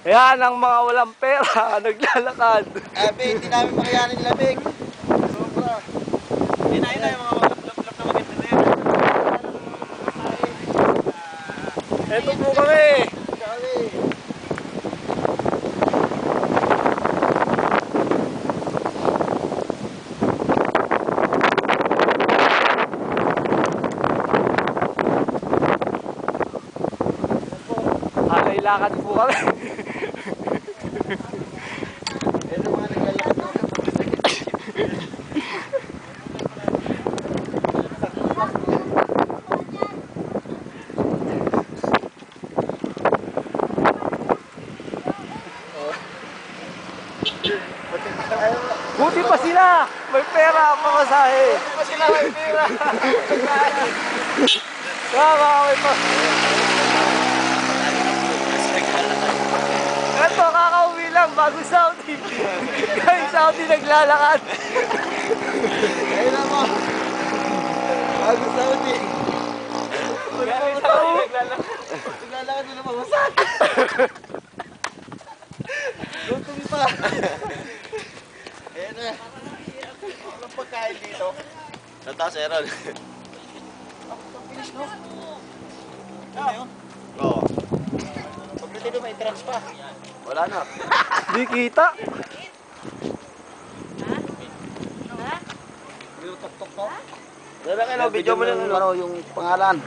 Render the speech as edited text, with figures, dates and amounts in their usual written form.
Ayan ang mga walang pera, naglalakad. Hindi namin makayanin lamig. Sobra. Yun na yung mga lap-lap na maganda na yan. Eto po kami. Halay lakad po kami. Ito mga naglalakad na. Buti pa sila, may pera ang pamasahe. Buti pa sila may pera. May pa. Ito, kakauwi lang, bago Saudi. Yung Saudi naglalakad. Ayun na mo. Bago Saudi. Naglalakad mo na mamasag. Gutom pa. Ayan na. Walang pagkain dito. Nataas, Errol. Pagpilis, no? Ano yun? Oo. Pagdating may trans pa. Wala na. Di kita. Tok-tok, no? Wala ka na, video mo na yung pangalan.